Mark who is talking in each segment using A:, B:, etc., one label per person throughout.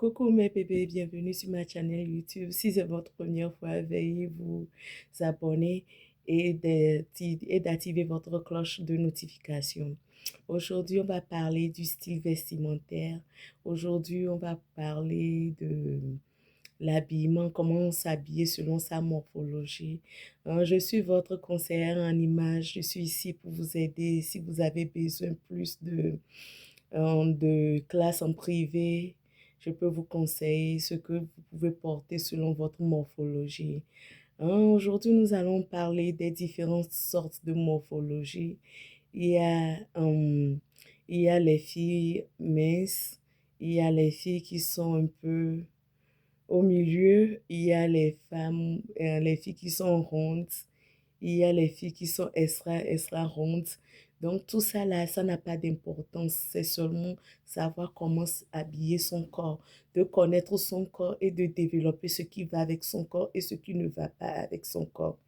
A: Coucou mes bébés, bienvenue sur ma chaîne YouTube. Si c'est votre première fois, veuillez vous abonner et d'activer votre cloche de notification. Aujourd'hui, on va parler du style vestimentaire. Aujourd'hui, on va parler de l'habillement, comment s'habiller selon sa morphologie. Je suis votre conseillère en images. Je suis ici pour vous aider si vous avez besoin plus de classe en privé. Je peux vous conseiller ce que vous pouvez porter selon votre morphologie. Aujourd'hui, nous allons parler des différentes sortes de morphologie. Il y a, euh, il y a les filles minces, il y a les filles qui sont un peu au milieu, il y a les femmes, les filles qui sont rondes, il y a les filles qui sont extra rondes. Donc tout ça là, ça n'a pas d'importance. C'est seulement savoir comment habiller son corps, de connaître son corps et de développer ce qui va avec son corps et ce qui ne va pas avec son corps.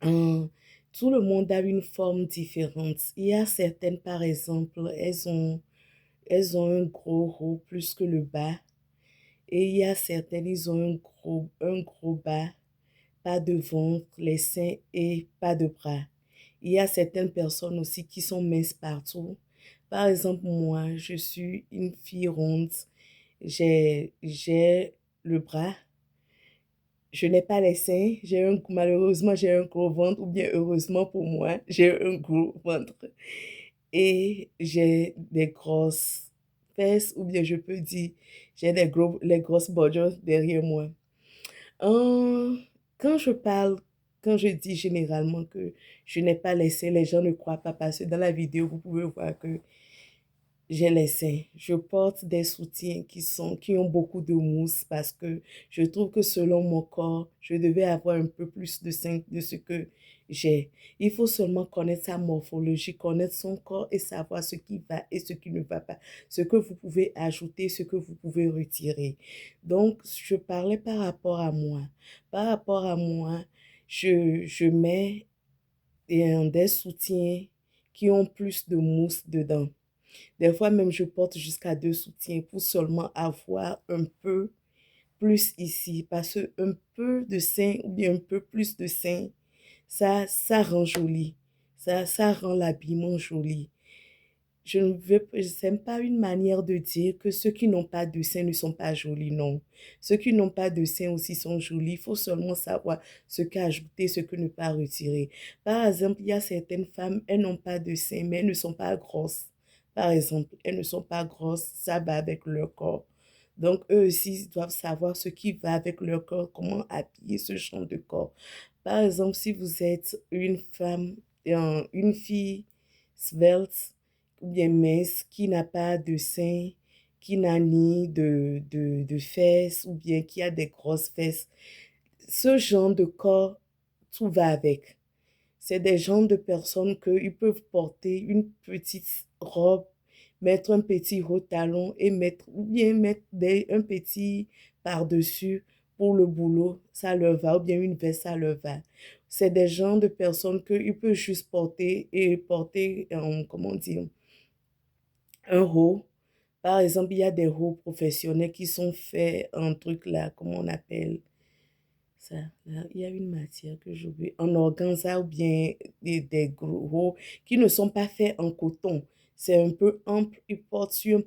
A: Hum, Tout le monde a une forme différente. Il y a certaines, par exemple, elles ont un gros haut plus que le bas. Et il y a certaines, ils ont un gros bas, pas de ventre, les seins et pas de bras. Il y a certaines personnes aussi qui sont minces partout. Par exemple, moi, je suis une fille ronde. J'ai le bras. Je n'ai pas les seins. Malheureusement, j'ai un gros ventre, ou bien heureusement pour moi, j'ai un gros ventre. Et j'ai des grosses fesses, ou bien je peux dire, j'ai les grosses bordures derrière moi. Euh, quand je parle, quand je dis généralement que je n'ai pas les seins, les gens ne croient pas parce que dans la vidéo, vous pouvez voir que j'ai les seins. Je porte des soutiens qui ont beaucoup de mousse parce que je trouve que selon mon corps, je devais avoir un peu plus de seins de ce que j'ai. Il faut seulement connaître sa morphologie, connaître son corps et savoir ce qui va et ce qui ne va pas, ce que vous pouvez ajouter, ce que vous pouvez retirer. Donc, je parlais par rapport à moi. Par rapport à moi, je mets des soutiens qui ont plus de mousse dedans. Des fois même, je porte jusqu'à deux soutiens pour seulement avoir un peu plus ici. Parce que un peu de sein ou bien un peu plus de sein, ça rend joli. Ça rend l'habillement joli. C'est pas une manière de dire que ceux qui n'ont pas de sein ne sont pas jolis, non. Ceux qui n'ont pas de sein aussi sont jolis. Il faut seulement savoir ce qu'ajouter, ce que ne pas retirer. Par exemple, il y a certaines femmes, elles n'ont pas de sein, mais elles ne sont pas grosses. Par exemple, elles ne sont pas grosses, ça va avec leur corps. Donc, eux aussi doivent savoir ce qui va avec leur corps, comment habiller ce genre de corps. Par exemple, si vous êtes une femme, une fille svelte, ou bien mince, qui n'a pas de sein, qui n'a ni de fesses, ou bien qui a des grosses fesses. Ce genre de corps, tout va avec. C'est des genres de personnes qu'ils peuvent porter une petite robe, mettre un petit haut talon et ou bien mettre un petit par-dessus pour le boulot, ça leur va, ou bien une veste, ça leur va. C'est des genres de personnes qu'ils peuvent juste porter, comment dire, un haut. Par exemple, il y a des hauts professionnels qui sont faits en truc là, comment on appelle ça? Là, il y a une matière que j'oublie, en organza ou bien des gros hauts qui ne sont pas faits en coton. C'est un peu ample, ils portent sur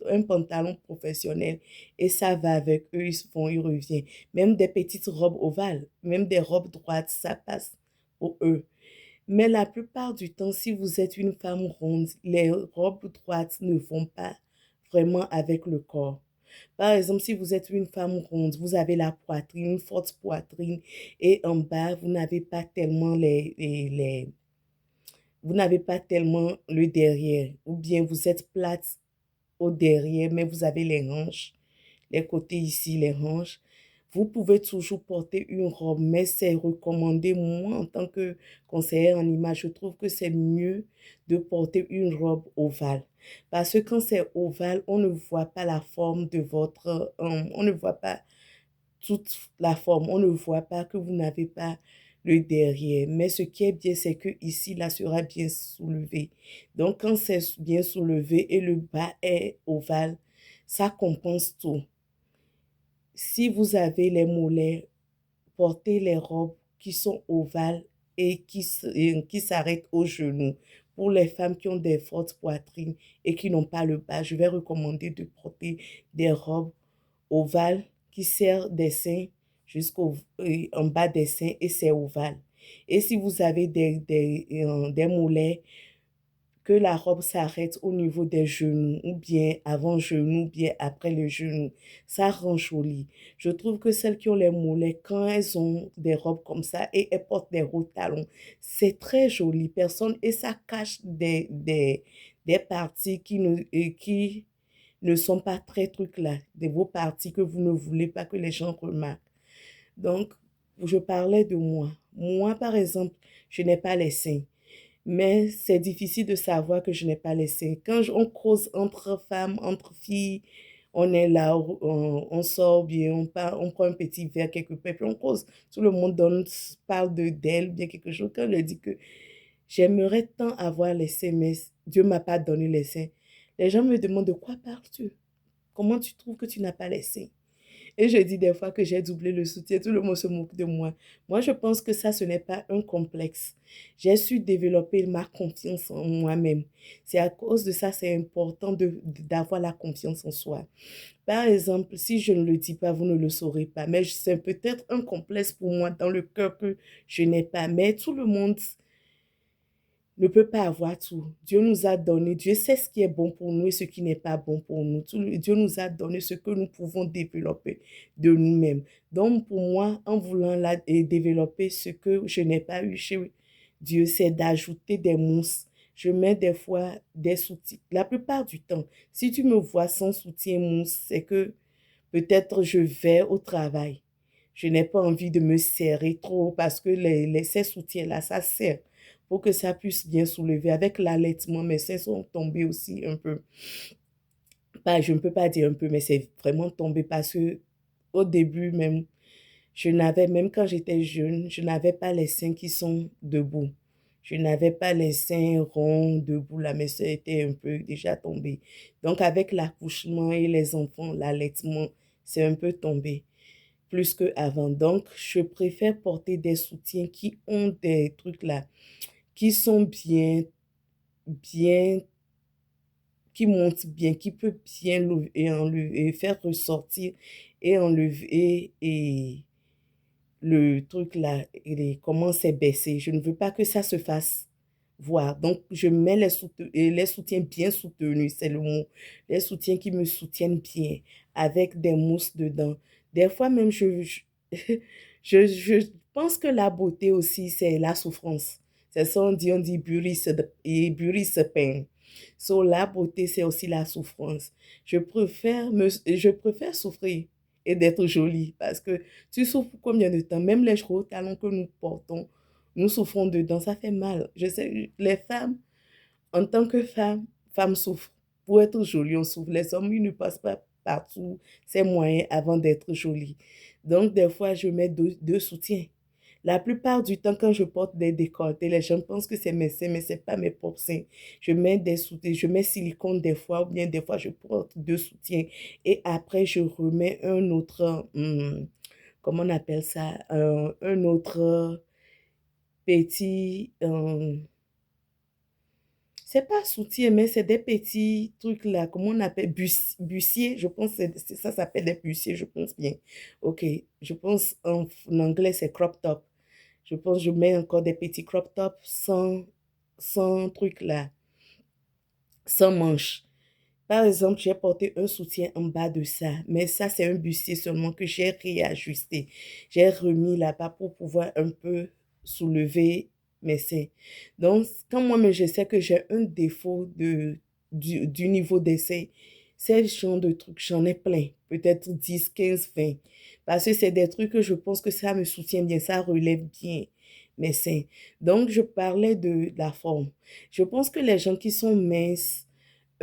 A: un pantalon professionnel et ça va avec eux, ils reviennent. Même des petites robes ovales, même des robes droites, ça passe pour eux. Mais la plupart du temps, si vous êtes une femme ronde, les robes droites ne vont pas vraiment avec le corps. Par exemple, si vous êtes une femme ronde, vous avez la poitrine, une forte poitrine, et en bas, vous n'avez pas tellement vous n'avez pas tellement le derrière, ou bien vous êtes plate au derrière, mais vous avez les hanches, les côtés ici, les hanches. Vous pouvez toujours porter une robe, mais c'est recommandé, moi, en tant que conseillère en image, je trouve que c'est mieux de porter une robe ovale. Parce que quand c'est ovale, on ne voit pas la forme de on ne voit pas toute la forme, on ne voit pas que vous n'avez pas le derrière. Mais ce qui est bien, c'est que ici, là, sera bien soulevé. Donc, quand c'est bien soulevé et le bas est ovale, ça compense tout. Si vous avez les mollets, portez les robes qui sont ovales et qui s'arrêtent aux genoux. Pour les femmes qui ont des fortes poitrines et qui n'ont pas le bas, je vais recommander de porter des robes ovales qui serrent des seins jusqu'en bas des seins et c'est ovale. Et si vous avez des mollets, que la robe s'arrête au niveau des genoux, ou bien avant genou, ou bien après le genou. Ça rend joli. Je trouve que celles qui ont les mollets, quand elles ont des robes comme ça et elles portent des hauts talons, c'est très joli. Personne, et ça cache des parties qui ne sont pas très trucs là, de vos parties que vous ne voulez pas que les gens remarquent. Donc, je parlais de moi. Moi, par exemple, je n'ai pas les seins. Mais c'est difficile de savoir que je n'ai pas les seins. Quand on cause entre femmes, entre filles, on est là, on sort bien, on prend un petit verre quelque part, puis on cause. Tout le monde parle d'elle, bien quelque chose. Quand elle dit que j'aimerais tant avoir les seins, mais Dieu ne m'a pas donné les seins. Les gens me demandent de quoi parles-tu? Comment tu trouves que tu n'as pas les seins? Et je dis des fois que j'ai doublé le soutien, tout le monde se moque de moi. Moi, je pense que ça, ce n'est pas un complexe. J'ai su développer ma confiance en moi-même. C'est à cause de ça, c'est important d'avoir la confiance en soi. Par exemple, si je ne le dis pas, vous ne le saurez pas. Mais c'est peut-être un complexe pour moi dans le cœur que je n'ai pas. Mais tout le monde ne peut pas avoir tout. Dieu nous a donné, Dieu sait ce qui est bon pour nous et ce qui n'est pas bon pour nous. Dieu nous a donné ce que nous pouvons développer de nous-mêmes. Donc, pour moi, en voulant développer ce que je n'ai pas eu chez Dieu, c'est d'ajouter des mousses. Je mets des fois des soutiens. La plupart du temps, si tu me vois sans soutien mousse, c'est que peut-être je vais au travail. Je n'ai pas envie de me serrer trop parce que ces soutiens-là, ça serre pour que ça puisse bien soulever. Avec l'allaitement, mes seins sont tombés aussi un peu. Pas, je ne peux pas dire un peu, mais c'est vraiment tombé parce que au début même, même quand j'étais jeune, je n'avais pas les seins qui sont debout. Je n'avais pas les seins ronds debout, là, mais ça était un peu déjà tombé. Donc, avec l'accouchement et les enfants, l'allaitement, c'est un peu tombé plus qu'avant. Donc, je préfère porter des soutiens qui ont des trucs là, qui sont bien, qui montent bien, qui peut bien lever et enlever, et faire ressortir et enlever et le truc là, comment c'est baissé. Je ne veux pas que ça se fasse voir. Donc, je mets les soutiens bien soutenus, c'est le mot. Les soutiens qui me soutiennent bien, avec des mousses dedans. Des fois même, je pense que la beauté aussi, c'est la souffrance. C'est ça, on dit beauty is pain. So, la beauté, c'est aussi la souffrance. Je préfère souffrir et d'être jolie parce que tu souffres combien de temps? Même les gros talons que nous portons, nous souffrons dedans, ça fait mal. Je sais, les femmes, en tant que femmes souffrent. Pour être jolie, on souffre. Les hommes, ils ne passent pas partout ces moyens avant d'être jolis. Donc, des fois, je mets deux soutiens. La plupart du temps, quand je porte des décolletés, les gens pensent que c'est mes seins, mais ce n'est pas mes propres seins. Je mets des soutiens, je mets silicone des fois, ou bien des fois, je porte deux soutiens. Et après, je remets un autre, comment on appelle ça, un autre petit, c'est pas soutien, mais c'est des petits trucs là, comment on appelle, bustier, je pense que ça s'appelle des bustiers, je pense bien. Ok, je pense en anglais c'est crop top. Je pense que je mets encore des petits crop tops sans truc là, sans manche. Par exemple, j'ai porté un soutien en bas de ça, mais ça, c'est un bustier seulement que j'ai réajusté. J'ai remis là-bas pour pouvoir un peu soulever mes seins. Donc, quand moi-même, je sais que j'ai un défaut du niveau des seins, ces genre de trucs, j'en ai plein, peut-être 10, 15, 20. Parce que c'est des trucs que je pense que ça me soutient bien, ça relève bien mes seins. Donc, je parlais de la forme. Je pense que les gens qui sont minces,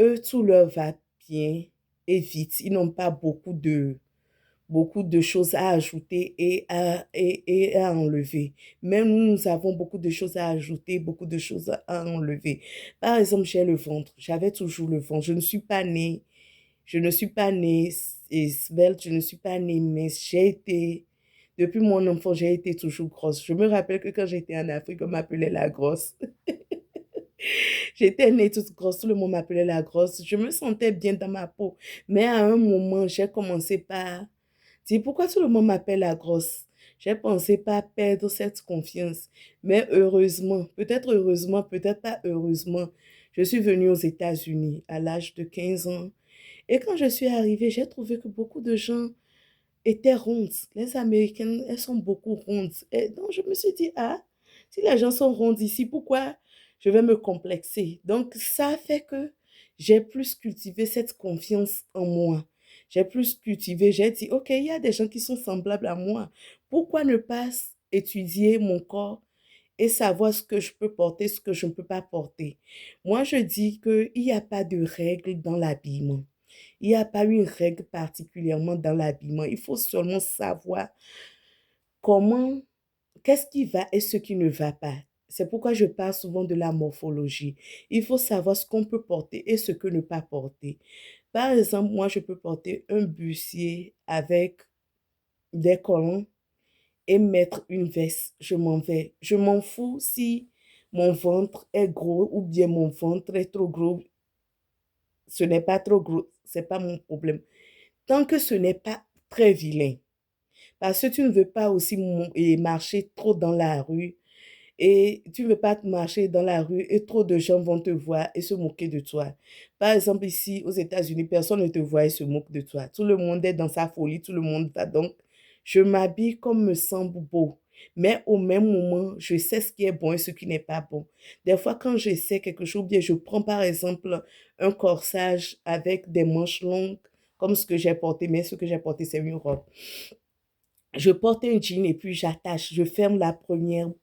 A: eux, tout leur va bien et vite. Ils n'ont pas beaucoup de choses à ajouter et à enlever. Mais nous avons beaucoup de choses à ajouter, beaucoup de choses à enlever. Par exemple, j'ai le ventre. J'avais toujours le ventre. Je ne suis pas née. Je ne suis pas née svelte, je ne suis pas née mince. Depuis mon enfant, j'ai été toujours grosse. Je me rappelle que quand j'étais en Afrique, on m'appelait la grosse. J'étais née toute grosse, tout le monde m'appelait la grosse. Je me sentais bien dans ma peau. Mais à un moment, j'ai commencé par dire pourquoi tout le monde m'appelle la grosse. J'ai pensé pas perdre cette confiance. Mais heureusement, peut-être pas heureusement, je suis venue aux États-Unis à l'âge de 15 ans. Et quand je suis arrivée, j'ai trouvé que beaucoup de gens étaient rondes. Les Américaines, elles sont beaucoup rondes. Et donc, je me suis dit, ah, si les gens sont rondes ici, pourquoi je vais me complexer? Donc, ça fait que j'ai plus cultivé cette confiance en moi. J'ai plus cultivé, j'ai dit, OK, il y a des gens qui sont semblables à moi. Pourquoi ne pas étudier mon corps et savoir ce que je peux porter, ce que je ne peux pas porter? Moi, je dis qu'il n'y a pas de règles dans l'habillement. Il n'y a pas une règle particulièrement dans l'habillement. Il faut seulement savoir comment, qu'est-ce qui va et ce qui ne va pas. C'est pourquoi je parle souvent de la morphologie. Il faut savoir ce qu'on peut porter et ce que ne pas porter. Par exemple, moi, je peux porter un bustier avec des collants et mettre une veste. Je m'en vais. Je m'en fous si mon ventre est gros ou bien mon ventre est trop gros. Ce n'est pas trop gros. Ce n'est pas mon problème. Tant que ce n'est pas très vilain. Parce que tu ne veux pas aussi marcher trop dans la rue et tu ne veux pas marcher dans la rue et trop de gens vont te voir et se moquer de toi. Par exemple, ici aux États-Unis, personne ne te voit et se moque de toi. Tout le monde est dans sa folie, tout le monde va donc. Je m'habille comme me semble beau. Mais au même moment, je sais ce qui est bon et ce qui n'est pas bon. Des fois, quand je sais quelque chose, bien, je prends par exemple un corsage avec des manches longues, comme ce que j'ai porté, mais ce que j'ai porté, c'est une robe. Je porte un jean et puis j'attache, je ferme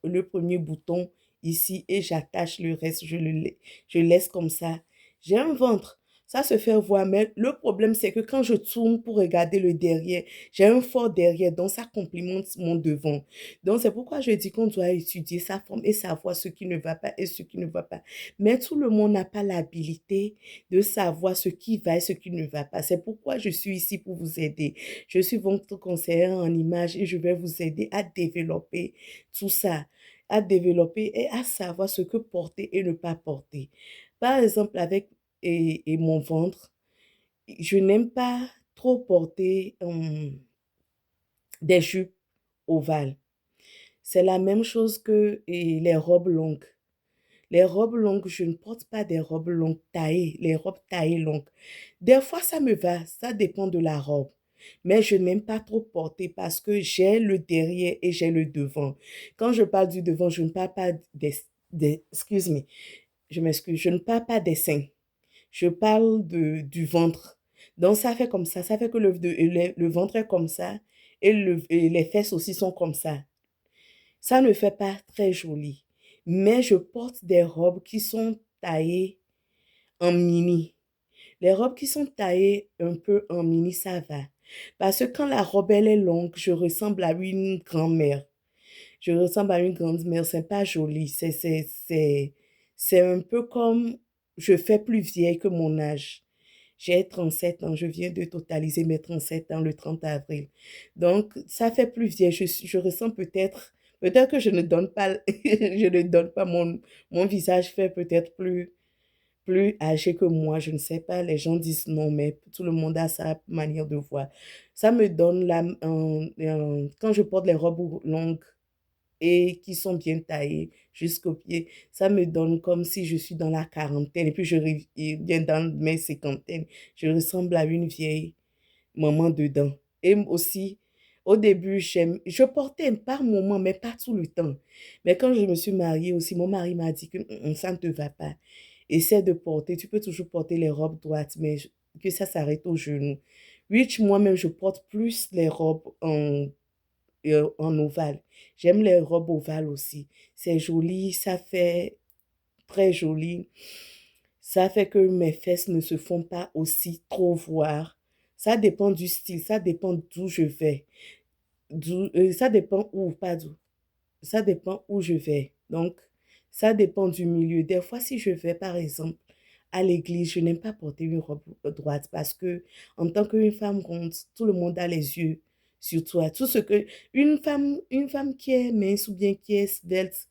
A: le premier bouton ici et j'attache le reste, je laisse comme ça. J'ai un ventre, ça se fait voir, mais le problème c'est que quand je tourne pour regarder le derrière, j'ai un fort derrière, donc ça complimente mon devant. Donc c'est pourquoi je dis qu'on doit étudier sa forme et savoir ce qui ne va pas et ce qui ne va pas. Mais tout le monde n'a pas l'habilité de savoir ce qui va et ce qui ne va pas. C'est pourquoi je suis ici pour vous aider. Je suis votre conseillère en image et je vais vous aider à développer tout ça, à développer et à savoir ce que porter et ne pas porter. Par exemple, avec mon ventre, je n'aime pas trop porter des jupes ovales. C'est la même chose que les robes longues. Les robes longues, je ne porte pas des robes longues taillées, les robes taillées longues. Des fois, ça me va, ça dépend de la robe. Mais je n'aime pas trop porter parce que j'ai le derrière et j'ai le devant. Quand je parle du devant, je ne parle pas excuse-moi, je m'excuse, je ne parle pas des seins. Je parle du ventre. Donc, ça fait comme ça fait que le ventre est comme ça et les fesses aussi sont comme ça. Ça ne fait pas très joli. Mais je porte des robes qui sont taillées en mini. Les robes qui sont taillées un peu en mini, ça va. Parce que quand la robe, elle est longue, je ressemble à une grand-mère. Je ressemble à une grand-mère, c'est pas joli. C'est un peu comme je fais plus vieille que mon âge. J'ai 37 ans, je viens de totaliser mes 37 ans le 30 avril. Donc, ça fait plus vieille. Je ressens peut-être que je ne donne pas, je ne donne pas mon visage fait peut-être plus âgé que moi, je ne sais pas, les gens disent non, mais tout le monde a sa manière de voir. Ça me donne quand je porte les robes longues et qui sont bien taillées jusqu'aux pieds, ça me donne comme si je suis dans la quarantaine et puis je reviens dans mes cinquantaines. Je ressemble à une vieille maman dedans. Et aussi, au début, je portais par moment, mais pas tout le temps. Mais quand je me suis mariée aussi, mon mari m'a dit que ça ne te va pas. Essaie de porter, tu peux toujours porter les robes droites, mais que ça s'arrête au genou. Oui, moi-même, je porte plus les robes en ovale. J'aime les robes ovales aussi. C'est joli, ça fait très joli. Ça fait que mes fesses ne se font pas aussi trop voir. Ça dépend du style, ça dépend d'où je vais. Ça dépend où, pas d'où. Ça dépend où je vais. Donc, ça dépend du milieu. Des fois, si je vais, par exemple, à l'église, je n'aime pas porter une robe droite parce que en tant qu'une femme ronde, tout le monde a les yeux sur toi. Tout ce que une femme qui est mince ou bien qui est svelte,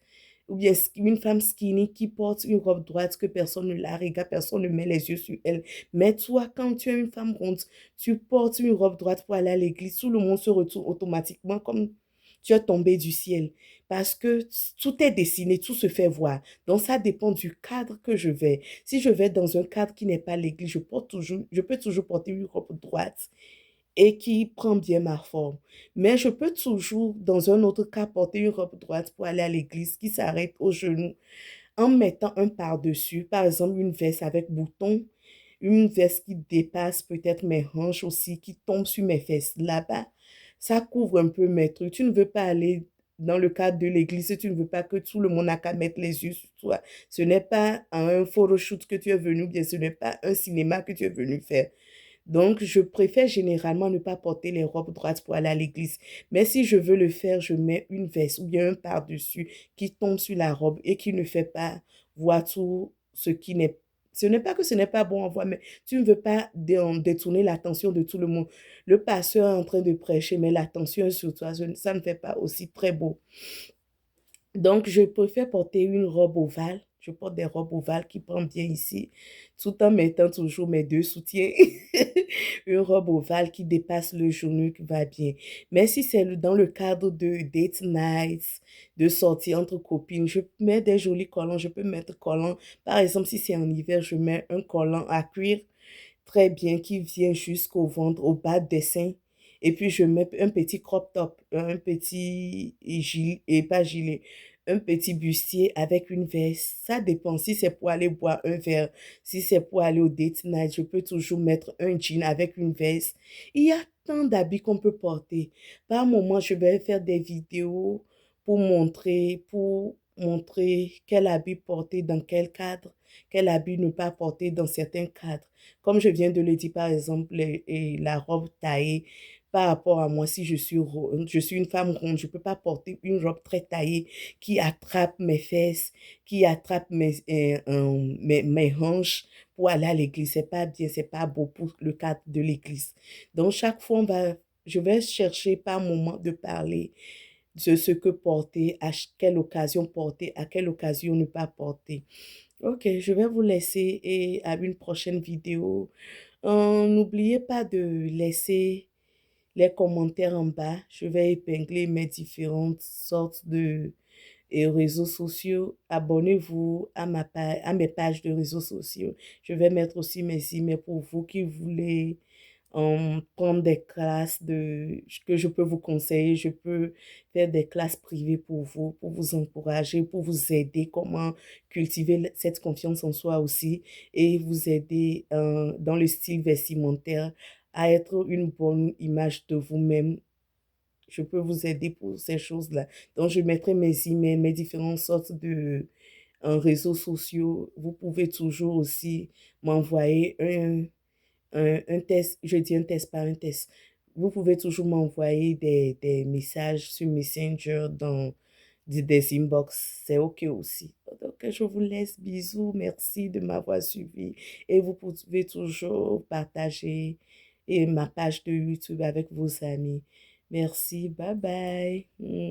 A: ou bien une femme skinny qui porte une robe droite que personne ne la regarde, personne ne met les yeux sur elle. Mais toi, quand tu es une femme ronde, tu portes une robe droite pour aller à l'église, tout le monde se retourne automatiquement comme tu es tombé du ciel. Parce que tout est dessiné, tout se fait voir. Donc, ça dépend du cadre que je vais. Si je vais dans un cadre qui n'est pas l'église, je peux toujours porter une robe droite et qui prend bien ma forme. Mais je peux toujours, dans un autre cas, porter une robe droite pour aller à l'église qui s'arrête aux genoux en mettant un par-dessus, par exemple une veste avec boutons, une veste qui dépasse peut-être mes hanches aussi, qui tombe sur mes fesses. Là-bas, ça couvre un peu mes trucs. Tu ne veux pas aller dans le cadre de l'église si tu ne veux pas que tout le monde n'a qu'à mettre les yeux sur toi. Ce n'est pas un photoshoot que tu es venu, bien ce n'est pas un cinéma que tu es venu faire. Donc, je préfère généralement ne pas porter les robes droites pour aller à l'église. Mais si je veux le faire, je mets une veste ou bien un par-dessus qui tombe sur la robe et qui ne fait pas voir tout ce qui n'est. Ce n'est pas que ce n'est pas bon à voir, mais tu ne veux pas détourner l'attention de tout le monde. Le pasteur est en train de prêcher, mais l'attention est sur toi, ça ne fait pas aussi très beau. Donc, je préfère porter une robe ovale. Je porte des robes ovales qui prennent bien ici, tout en mettant toujours mes deux soutiens. Une robe ovale qui dépasse le genou, qui va bien. Mais si c'est dans le cadre de date nights, de sortie entre copines, je mets des jolis collants. Je peux mettre collants. Par exemple, si c'est en hiver, je mets un collant à cuir très bien qui vient jusqu'au ventre, au bas des seins. Et puis, je mets un petit crop top, un petit gilet, et pas gilet, un petit bustier avec une veste. Ça dépend si c'est pour aller boire un verre, si c'est pour aller au date night, je peux toujours mettre un jean avec une veste. Il y a tant d'habits qu'on peut porter. Par moment, je vais faire des vidéos pour montrer quel habit porter dans quel cadre, quel habit ne pas porter dans certains cadres. Comme je viens de le dire, par exemple, la robe taillée, par rapport à moi, si je suis une femme ronde, je ne peux pas porter une robe très taillée qui attrape mes fesses, qui attrape mes hanches pour aller à l'église. C'est pas bien, c'est pas beau pour le cadre de l'église. Donc, chaque fois, je vais chercher par moment de parler de ce que porter, à quelle occasion porter, à quelle occasion ne pas porter. Ok, je vais vous laisser et à une prochaine vidéo. N'oubliez pas de laisser les commentaires en bas. Je vais épingler mes différentes sortes de réseaux sociaux. Abonnez-vous à mes pages de réseaux sociaux. Je vais mettre aussi mes emails pour vous qui voulez prendre des classes que je peux vous conseiller. Je peux faire des classes privées pour vous encourager, pour vous aider comment cultiver cette confiance en soi aussi et vous aider dans le style vestimentaire à être une bonne image de vous-même. Je peux vous aider pour ces choses-là. Donc, je mettrai mes emails, mes différentes sortes de réseaux sociaux. Vous pouvez toujours aussi m'envoyer un test, je dis un test par un test. Vous pouvez toujours m'envoyer des messages sur Messenger dans des inbox. C'est OK aussi. Donc, je vous laisse. Bisous. Merci de m'avoir suivi. Et vous pouvez toujours partager ma page de YouTube avec vos amis. Merci. Bye bye.